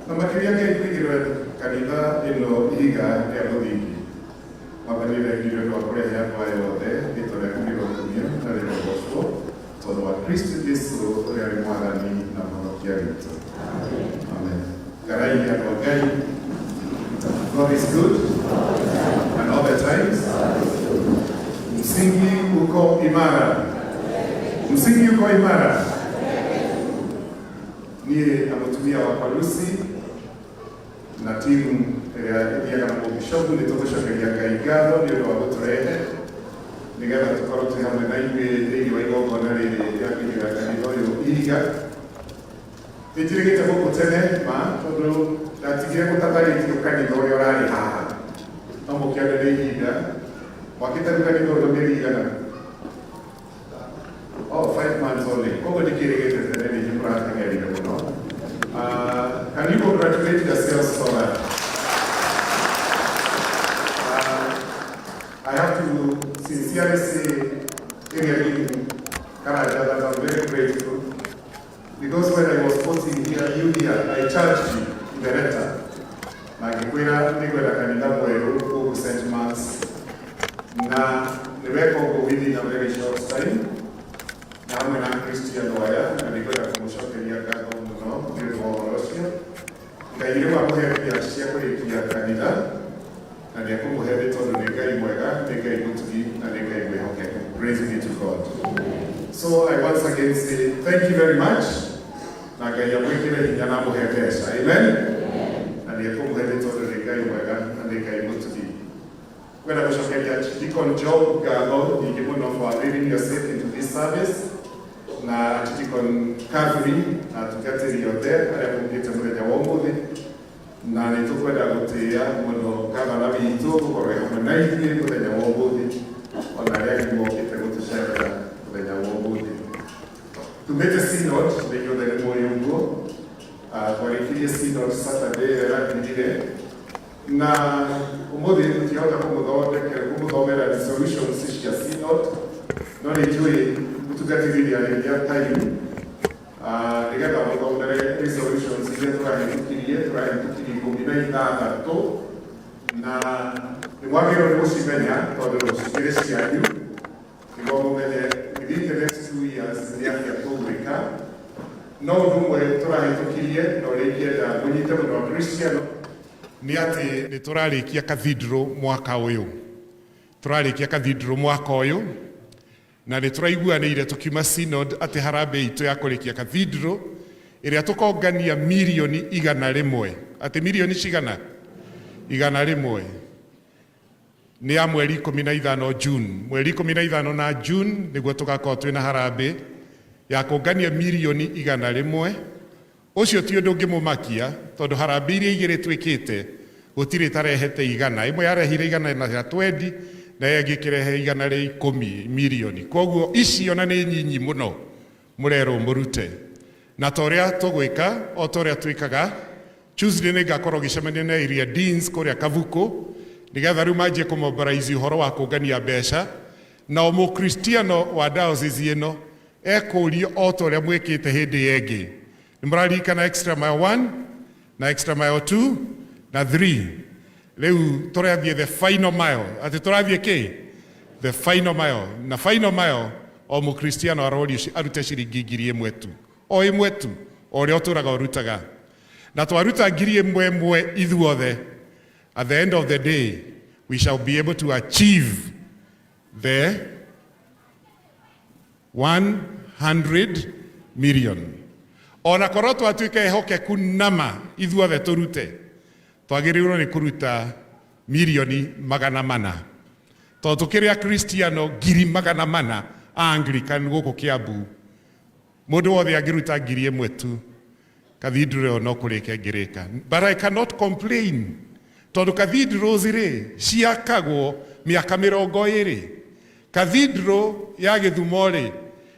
Na makiria ke kwigirwe kanitha ino iga ya Gūteithio. Makanitha ngiro kwa kure ya kwa yote itore kumiro kumio na leo gospel. Todo wa Kristo Yesu uri mwathani na mwokozi wetu. Amen. Karai ya Ngai. God is good and all the times. Msingi uko imara. Msingi uko imara. Niye amutumia wapalusi na timu ya Igana mubishopu nitogoshakeria Igana ndio waguturehe nigetha tukorwo twi hamwe na inyuĩ thĩinĩ wa igongona rĩrĩ rĩa kũigĩra kanitha ũyũ iga. Nĩnjĩrĩgĩte gũkũ tene ma tondũ ndatigire gũtatharĩtio kanitha ũrĩa ũrarĩ haha no mũkĩone nĩ ihinda mwakĩte rĩu kanitha ũyũ mĩeri igana 5 months only. Koguo ndĩkĩrĩgĩte tene nĩ inyuĩ mũrateng'erire mũno. Can you congratulate yourselves for that? I have to sincerely say, that I'm very grateful because when I was posting here, I charged you in the letter. Nagikwira nigwenda kanitha mweru gũkũ St. Mark's na nĩweka ũguo within a very short time na hamwe na Christian aya na nĩngwenda kũmũcokeria ngatho mũno nĩ ũndũ wa ũhoro ũcio. Ngai nĩ wamũhe mbia cia kũrĩkia kanitha na nĩ ekũmũhe tondũ nĩ Ngai mwega, nĩ Ngai mũtugi na nĩ Ngai mwĩhokeku. Praise be to God. So I once again say thank you very much. Na Ngai amwĩkĩre hinya na amũhe mbeca. Amen. Na nĩ ekũmũhe tondũ nĩ Ngai mwega na nĩ Ngai mũtugi. Kwenda gũcokeria Deacon Job ngatho nyingĩ mũno for leading yourself into this service. Na Deacon Catherine atugatĩri othe arĩa mũngĩte mũthenya wa ũmũthĩ na nĩ tũkwenda gũtĩĩa mũno gavana witũ gũkorwo hamwe na ithuĩ mũthenya wa ũmũthĩ ona arĩa angĩ mokĩte gũtũcerera mũthenya wa ũmũthĩ. Tumĩte synod thĩinĩ ũtheri mũrĩ ũguo twarĩkirie synod Saturday ĩrathirire na ũmũthĩ tũtiahota kũmũthomera resolutions cia synod no nĩ njũĩ gũtugatĩrĩria rĩrĩa time nĩgetha mũthomere resolutions iria tũrahĩtũkirie 16 na nĩ mwagĩrĩirwo nĩ gũcimenya tondũ cikĩrĩ cianyu nĩguo mũmenye within the next 2 years nĩatĩa tũgwĩka. No ũndũ ũmwe tũrahĩtũkirie na ũrĩa ingĩenda mũnyite mũno wa Christian nĩ atĩ nĩ tũrarĩkia cathedral mwaka ũyũ. Tũrarĩkia cathedral mwaka ũyũ na nĩ tũraiguanĩire tũkiuma synod atĩ Harambee itũ ya kũrĩkia cathedral ĩrĩa tũkongania mirioni 100 atĩ mirioni cigana 100 nĩ ya mweri 15 June. Mweri 15 na June nĩguo tũgakorwo twĩna Harambee ya kũngania mirioni 100. Ũcio ti ũndũ ũngĩmũmakia tondũ Harambee iria igĩrĩ twĩkĩte gũtirĩ tarehete 100. Ĩmwe yarehire 100 na 20 na ĩngĩ ĩkĩrehe 110 mirioni. Koguo icio na nĩ nyinyi mũno mũrerwo mũrute. Na torĩa tũgwĩka o torĩa twĩkaga Tuesday nĩ ngakorwo gĩcemania na area deans kũrĩa Kavuko nĩgetha rĩu manjie kũmobilize ũhoro wa kũngania mbeca na o mũkristiano wa diocese ĩno ekũrio o torĩa mwĩkĩte hĩndĩ ĩngĩ. Nĩ mũraririkana extra mile 1 na extra mile 2 na 3. Rĩu tũrathiĩ the final mile. Atĩ tũrathiĩ kĩ? The final mile. Na final mile o mũkristiano arorio arute ciringi 1,000 tu. O ĩmwe tu. O ũrĩa ũtũraga ũrutaga. Na twaruta 1,000 ithuothe. At the end of the day, we shall be able to achieve the 100 million. Ona korwo twatuĩka ehokeku nama ithuothe tũrute. Twagĩrĩirwo nĩ kũruta mirioni 400. Tondũ tũkĩrĩ a Kristiano 400,000 Anglican gũkũ Kiambu. Mũndũ wothe angĩruta 1,000 tu. Cathedral no kũrĩka ngĩrĩka. But I cannot complain. Tondũ cathedrals rĩ ciakagwo mĩaka 20. Cathedral ya Gĩthumo rĩ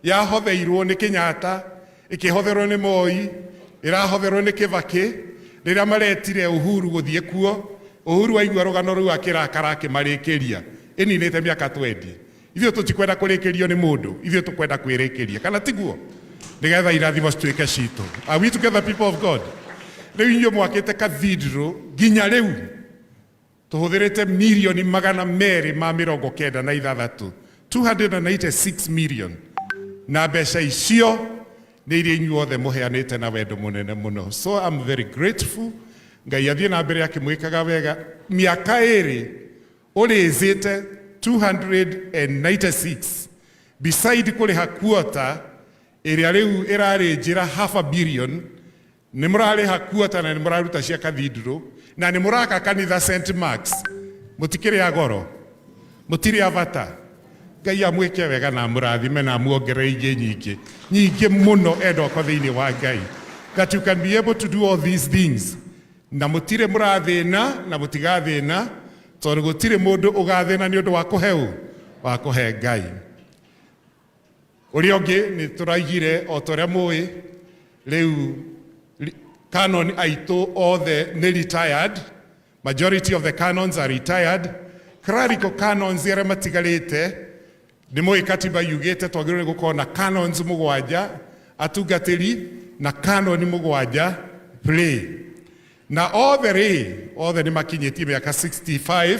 yahotheirwo nĩ Kenyatta, ĩkĩhotherwo nĩ Moi, ĩrahotherwo nĩ Kibaki. Rĩrĩa maretire Uhuru gũthiĩ kuo, Uhuru waigua rũgano rũu akĩrakara akĩmarĩkĩria. Ĩninĩte mĩaka 20. Ithuĩ tũtikwenda kũrĩkĩrio nĩ mũndũ, ithuĩ tũkwenda kwĩrĩkĩria. Kana tiguo? Nĩgetha irathimo cituĩke citũ. Are we together, people of God? Rĩu inyuĩ mwakĩte cathedral nginya rĩu tũhũthĩrĩte mirioni 296 296 million, na mbeca icio nĩ iria inyuothe mũheanĩte na wendo mũnene mũno. So I'm very grateful. Ngai athiĩ na mbere akĩmwĩkaga wega. Mĩaka ĩrĩ ũrĩzĩte 296 beside kũrĩha quarter ĩrĩa rĩu ĩrarĩ njĩra $500 million. Nĩ mũrarĩha quarter na nĩ mũraruta cia cathedral na nĩ mũraka kanitha St. Mark's. Mũtikĩrĩ agoro, mũtirĩ avata. Ngai amwĩke wega na mũrathime na muongerere ingĩ nyingĩ mũno endoko thĩinĩ wa Ngai, that you can be able to do all these things. Na mũtirĩ mũrathĩna na mũtigathĩna, tondũ gũtirĩ mũndũ ũgathĩna nĩ ũndũ wa kũhe Ngai. Ũrĩa ũngĩ nĩ tũraigire o torĩa mũĩ rĩu canon aitũ othe nĩ retired. Majority of the canons are retired. Clerical canons arĩa matigarĩte nĩ mũĩ katiba yugĩte twagĩrĩirwo gũkorwo na canons 7 atungatĩri na canon 7 play. Na othe nĩ makinyĩtie mĩaka 65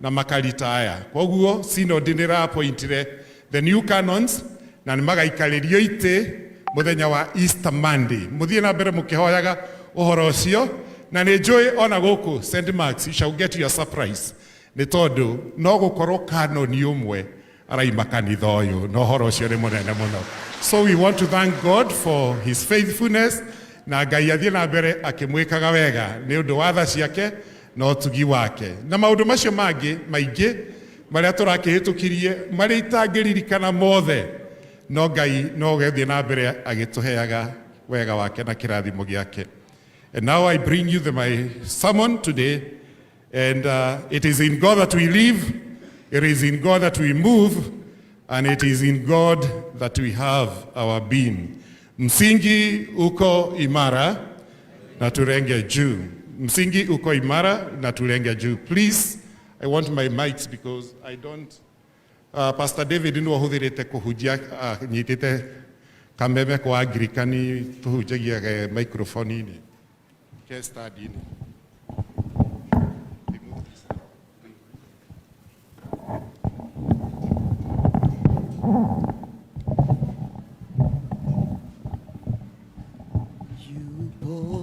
na makaritaya. Koguo synod nĩ ĩrapointire the new canons na nĩ magaikarĩrio itĩ mũthenya wa Easter Monday. Mũthiĩ na mbere mũkĩhoyaga ũhoro ũcio, na nĩ njũĩ ona gũkũ St. Mark's, you shall get your surprise. Nĩ tondũ no gũkorwo kanoni ũmwe araima kanitha ũyũ, na ũhoro ũcio nĩ mũnene mũno. So we want to thank God for his faithfulness, na Ngai athiĩ na mbere akĩmwĩkaga wega nĩ ũndũ wa tha ciake na ũtugi wake. Na maũndũ macio mangĩ maingĩ marĩa tũrakĩhĩtũkirie marĩa itangĩririkana mothe, no Ngai no gũthiĩ na mbere agĩtũheaga wega wake na kĩrathimo gĩake. And now I bring you my sermon today, and it is in God that we live, it is in God that we move, and it is in God that we have our being. Msingi uko imara na tulenge juu. Msingi uko imara na tulenge juu. Please, I want my mics because I don't. Pastor David ndio hũthĩrĩte kũhunjia nyitĩte kameme kwa Anglikani tuhunjagia microphone-inĩ. Ke study-inĩ. You